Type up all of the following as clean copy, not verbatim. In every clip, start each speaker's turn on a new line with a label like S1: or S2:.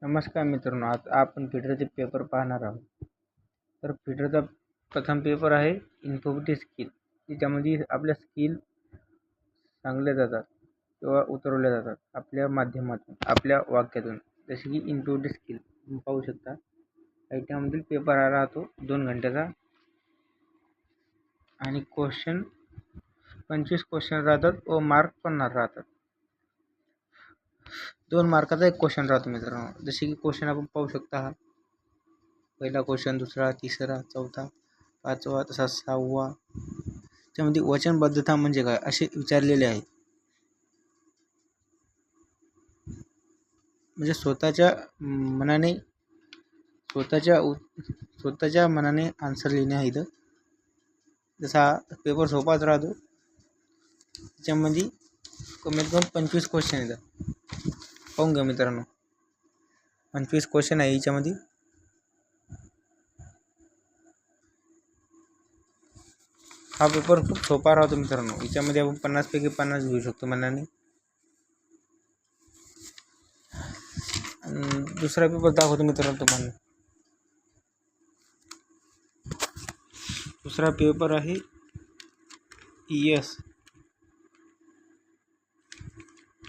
S1: नमस्कार मित्रांनो, आज आपण फिटरचे पेपर पाहणार आहोत. तर फिटरचा प्रथम पेपर आहे इन्फॉर्मेटिव्ह स्किल. त्याच्यामध्ये आपल्या स्किल सांगल्या जातात किंवा उतरवल्या जातात आपल्या माध्यमातून, आपल्या वाक्यातून. जसे की इन्फॉर्मेटिव्ह स्किल तुम्ही पाहू शकता. त्यामधील पेपर हा राहतो 2 घंट्याचा आणि 25 क्वेश्चन राहतात व मार्क 50 राहतात. 2 मार्काचा एक क्वेश्चन राहतो मित्रांनो. जसे की क्वेश्चन आपण पाहू शकता. हा पहिला क्वेश्चन, दुसरा, तिसरा, चौथा, पाचवा, तसा 6वा. त्यामध्ये वचनबद्धता म्हणजे काय असे विचारलेले आहे. म्हणजे स्वतःच्या मनाने आन्सर लिहिणे आहे इथं. जसा पेपर सोपाच राहतो. त्याच्यामध्ये कमीत कमी 25 क्वेश्चन येतात. पाहून घ्या मित्रांनो, 25 क्वेश्चन आहे याच्यामध्ये. हा पेपर खूप सोपा राहतो मित्रांनो. याच्यामध्ये आपण 50 पैकी 50 घेऊ शकतो मनाने. दुसरा पेपर दाखवतो मित्रांनो तुम्हाला. दुसरा पेपर आहे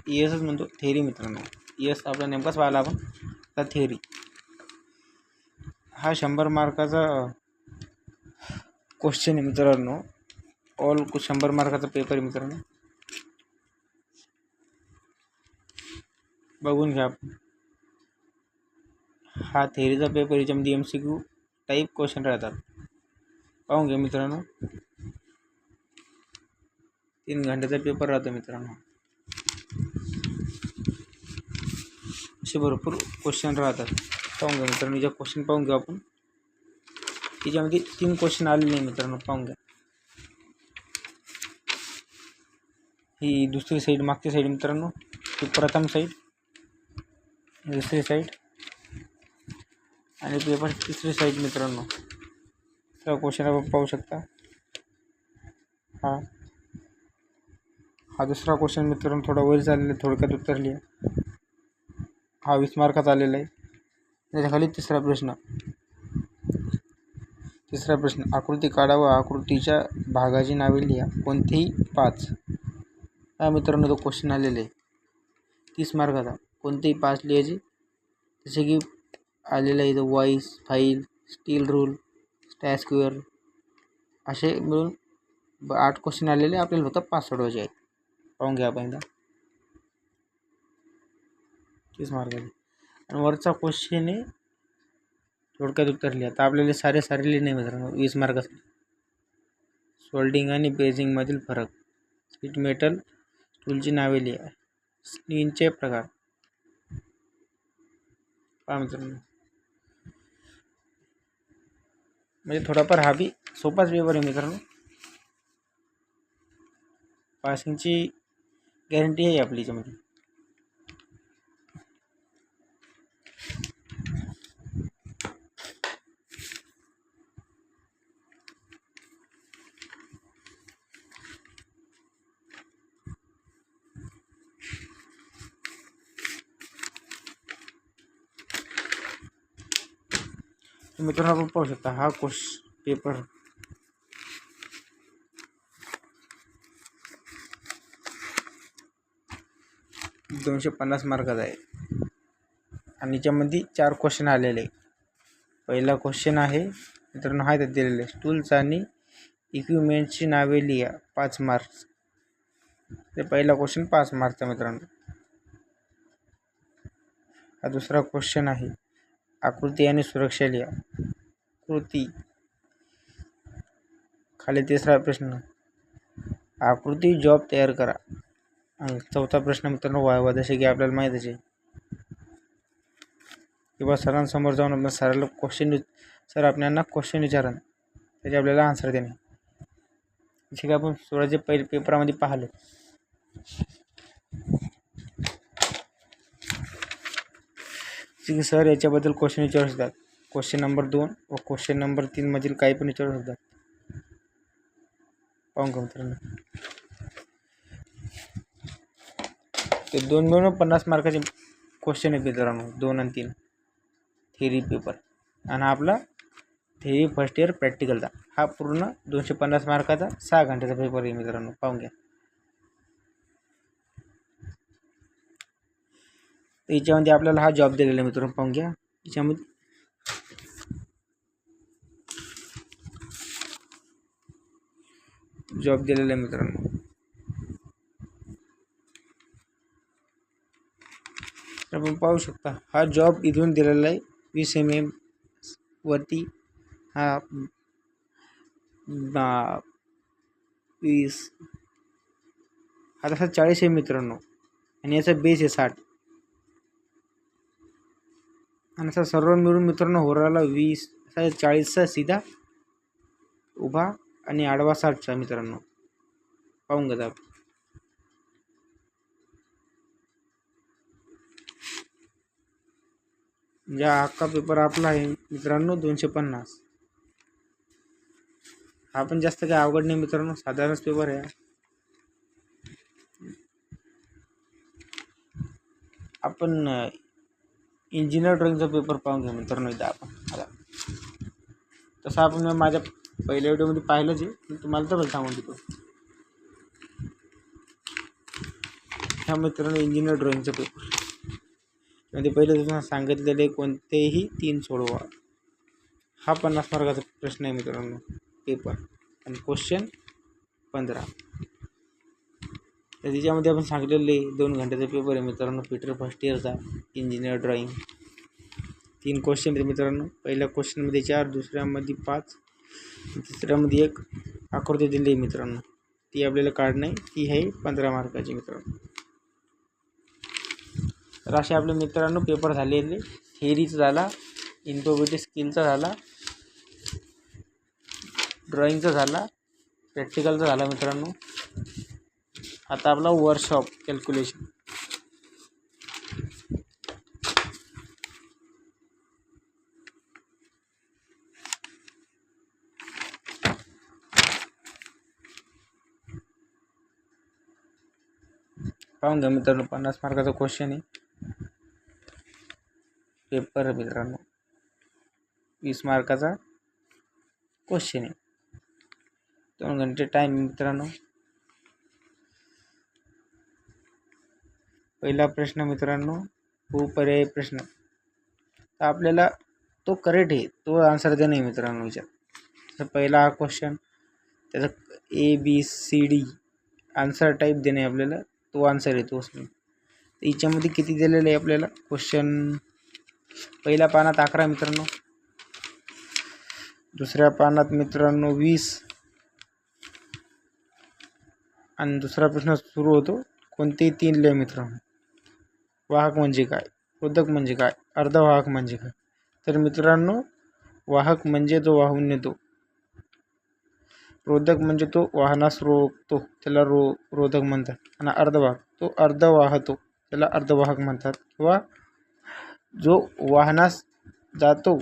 S1: ESच म्हणतो, थेअरी मित्रांनो. ES आपला नेमकाच पाहिला आपण. आता थेअरी हा 100 मार्काचा क्वेश्चन आहे मित्रांनो. ऑल 100 मार्काचा पेपर आहे मित्रांनो. बघून घ्या आपण. हा थेअरीचा पेपर. याच्यामध्ये MCQ टाईप क्वेश्चन राहतात. पाहून घ्या मित्रांनो. 3 घंट्याचा पेपर राहतो मित्रांनो. असे भरपूर क्वेश्चन राहतात. पाहून घ्या मित्रांनो. याचा क्वेश्चन पाहून घेऊ आपण. त्याच्यामध्ये 3 क्वेश्चन आलेले नाही मित्रांनो. पाहून घ्या. ही दुसरी साईड, मागची साईड मित्रांनो. ही प्रथम साईड, दुसरी साईड आणि पेपर तिसरी साईड मित्रांनो. हा क्वेश्चन आपण पाहू शकता. हा दुसरा क्वेश्चन मित्रांनो थोडा वर चाललेला, थोडक्यात उत्तरली आहे. हा 20 मार्काचा आलेला आहे. त्याच्याखाली तिसरा प्रश्न. आकृती काढा व आकृतीच्या भागाची नावे लिहा. कोणतेही 5. हा मित्रांनो तो क्वेश्चन आलेला आहे 30 मार्काचा. कोणतेही 5 लिहायचे. जसे की आलेलं आहे इथं voice, file, steel rule, set square, असे मिळून 8 क्वेश्चन आलेले. आपल्याला फक्त 5 सोडवायचे आहेत. पाहून घ्या आपण एकदा. 30 मार्काचे. आणि वरचा क्वेश्चन आहे थोडक्यात उत्तर लिहा. आता आपल्याला सारे लिहिणे मित्रांनो 20 मार्कासाठी. सोल्डिंग आणि बेजिंग मधील फरक, शीट मेटल टूलची नावे लिहा, स्टीनचे प्रकार. पहा मित्रांनो, म्हणजे थोडाफार हा बी सोपाच पेपर आहे मित्रांनो. पासिंगची गॅरंटी आहे आपली याच्यामध्ये. मित्रांनो आपण पाहू शकता हा पेपर $250 मार्काचा आहे. आणि याच्यामध्ये 4 क्वेश्चन आलेले. पहिला क्वेश्चन आहे मित्रांनो हा त्यात दिलेले, टूल्स आणि इक्विपमेंटची नावे लिहा, 5 मार्क्स. ते पहिला क्वेश्चन 5 मार्कचा मित्रांनो. हा दुसरा क्वेश्चन आहे, आकृती आणि सुरक्षा लिहा, कृती. खाली तिसरा प्रश्न, आकृती जॉब तयार करा. आणि चौथा प्रश्न मित्रांनो वायवा. जसे की आपल्याला माहीतच आहे किंवा सरांसमोर जाऊन आपण सरांना सर आपल्याला क्वेश्चन विचारा, त्याचे आपल्याला आन्सर देणे. जसे की आपण स्वराज्य पहिले पेपरामध्ये पाहिलं. की सर याच्याबद्दल क्वेश्चन विचारू शकतात. क्वेश्चन नंबर 2 व क्वेश्चन नंबर 3 मधील काही पण विचारू शकतात. पाहून का मित्रांनो. ते 2 मिळून 50 मार्काचे क्वेश्चन आहेत मित्रांनो, 2 आणि 3 थेरी पेपर. आणि आपला थेरी फर्स्ट इयर प्रॅक्टिकलचा हा पूर्ण 250 मार्काचा 6 घंट्याचा पेपर आहे मित्रांनो, पाहून घ्या. याच्यामध्ये आपल्याला हा जॉब दिलेला आहे मित्रांनो, पाहून घ्या. याच्यामध्ये जॉब दिलेला आहे मित्रांनो. आपण पाहू शकता हा जॉब इथून दिलेला आहे. 20 mm वरती हा 20 हा तसा 40 आहे मित्रांनो, आणि याचा बेस आहे 60. आणि असा सर्व मिळून मित्रांनो होराला 20 40चा सीधा उभा आणि आडवा 60चा मित्रांनो, पाहून घ्या आपण. म्हणजे अख्खा पेपर आपला आहे मित्रांनो 250. हा पण जास्त काही अवघड नाही मित्रांनो, साधारणच पेपर आहे. आपण इंजिनियर ड्रॉइंगचा पेपर पाहून घ्या मित्रांनो. इथं आपण तसं आपण माझ्या पहिल्या व्हिडिओमध्ये पाहिलंच आहे, पण तुम्हाला तर सांगून देतो. ह्या मित्रांनो इंजिनियर ड्रॉइंगचा पेपर म्हणजे पहिले तुम्हाला सांगितलेले कोणतेही 3 सोडवा. हा 50 मार्काचा प्रश्न आहे मित्रांनो पेपर, आणि क्वेश्चन 15. तर त्याच्यामध्ये आपण सांगितलेले 2 घंट्याचा पेपर आहे मित्रांनो, पीटर फर्स्ट इयरचा इंजिनियर ड्रॉइंग. 3 क्वेश्चन आहेत मित्रांनो. पहिल्या क्वेश्चनमध्ये 4, दुसऱ्यामध्ये 5, तिसऱ्यामध्ये 1 आकृती दिली आहे मित्रांनो. ती आपल्याला काढणं आहे. ती आहे 15 मार्काची मित्रांनो. तर असे आपले मित्रांनो पेपर झालेले. थिअरीचा झाला, इन्फॉर्मेटिव्ह स्किलचा झाला, ड्रॉइंगचा झाला, प्रॅक्टिकलचा झाला मित्रांनो. आता आपला वर्कशॉप कॅल्क्युलेशन. पाहून घ्या मित्रांनो, 50 मार्काचा क्वेश्चन आहे पेपर मित्रांनो. 20 मार्काचा क्वेश्चन आहे. 2 घंटे टाईम मित्रांनो. पहिला प्रश्न मित्रांनो पर्यायी प्रश्न. तर आपल्याला तो करेक्ट आहे तो आन्सर देणं आहे मित्रांनो विचार. तर पहिला हा क्वेश्चन, त्याचा ABCD आन्सर टाईप देणे आपल्याला, तो आन्सर आहे तोच. याच्यामध्ये किती दिलेलं आहे आपल्याला क्वेश्चन. पहिल्या पानात 11 मित्रांनो, दुसऱ्या पानात मित्रांनो 20, आणि दुसरा प्रश्न सुरू होतो कोणतेही 3 लिहा मित्रांनो. वाहक म्हणजे काय, रोधक म्हणजे काय, अर्धवाहक म्हणजे काय. तर मित्रांनो वाहक म्हणजे जो वाहून नेतो, रोधक म्हणजे तो वाहनास रोखतो, त्याला रोधक म्हणतात. आणि अर्धवाहक तो अर्ध वाहतो, त्याला अर्धवाहक म्हणतात. किंवा जो वाहनास जातो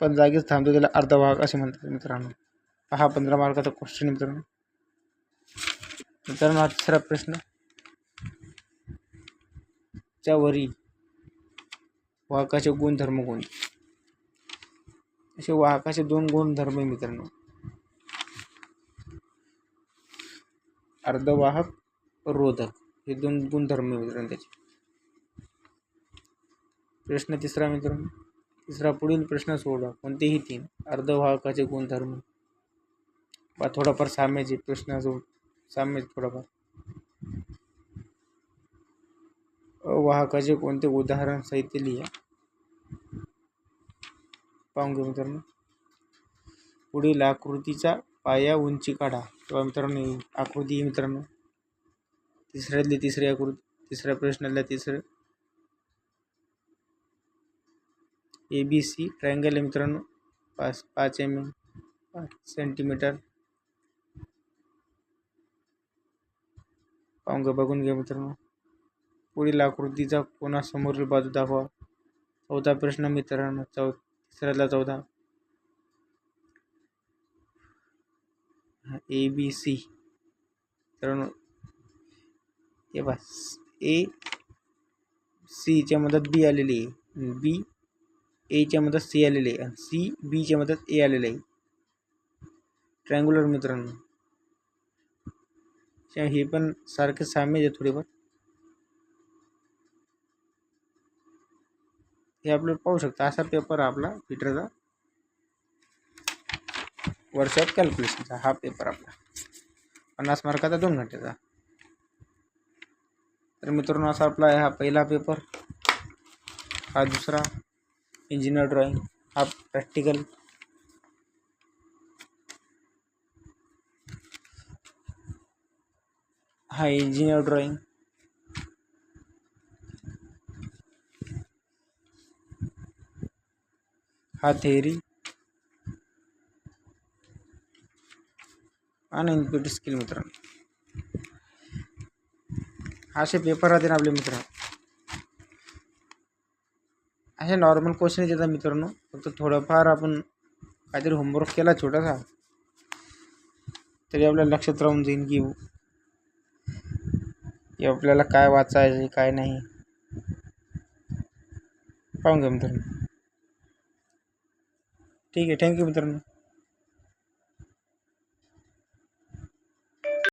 S1: पण जागीच थांबतो, त्याला अर्धवाहक असे म्हणतात मित्रांनो. हा 15 मार्काचा क्वेश्चन मित्रांनो. मित्रांनो हा तिसरा प्रश्न, च्या वरी वाहकाचे गुणधर्म कोणते. असे वाहकाचे 2 गुणधर्म आहे मित्रांनो, अर्धवाहक, रोधक, हे 2 गुणधर्म आहे मित्रांनो त्याचे. प्रश्न तिसरा मित्रांनो, तिसरा पुढील प्रश्न सोडवा कोणतेही 3 अर्धवाहकाचे गुणधर्म. थोडाफार साम्याचे प्रश्न साम्य थोडाफार. अवाहकाचे कोणते उदाहरण सहित लिहा. पाहून घेऊ मित्रांनो. पुढील आकृतीचा पाया उंची काढा. तेव्हा मित्रांनो आकृती मित्रांनो तिसऱ्यातली तिसरी आकृती, तिसऱ्या प्रश्नातला तिसरं ABC ट्रायंगल आहे मित्रांनो. 5 mm 5 सेंटीमीटर. पाहून घ्या, बघून घ्या मित्रांनो. पुढील आकृतीचा कोणासमोरील बाजू दाखवा. 14 प्रश्न मित्रांनो. तिसऱ्यातला 14 ABC मित्रांनो. हे बस A सीच्या मदत बी आलेली आहे, बी एच्या मदत सी आलेली आहे आणि सी बीच्या मदत ए आलेले आहे. ट्रायंग्युलर मित्रांनो, हे पण सारखे साम्य आहे थोडेफार. हे आपल्याला पाहू शकता. असा पेपर आपला फिटरचा वर्कशॉप कॅल्क्युलेशनचा हा पेपर आपला 50 मार्काचा 2 घंट्याचा. तर मित्रांनो असा आपला हा पहिला पेपर, हा दुसरा इंजिनियर ड्रॉइंग, हा प्रॅक्टिकल, हा इंजिनियर ड्रॉइंग, हा थेअरी आणि इनपुट स्किल. मित्रांनो असे पेपर राहते ना आपले मित्र. असे नॉर्मल क्वेश्चन येतात मित्रांनो. फक्त थोडंफार आपण काहीतरी होमवर्क केला छोटासा तरी आपल्या लक्षात राहून जाईल की आपल्याला काय वाचायचं काय नाही. पाहून घ्या मित्रांनो. ठीक आहे, थँक्यू मित्रांनो.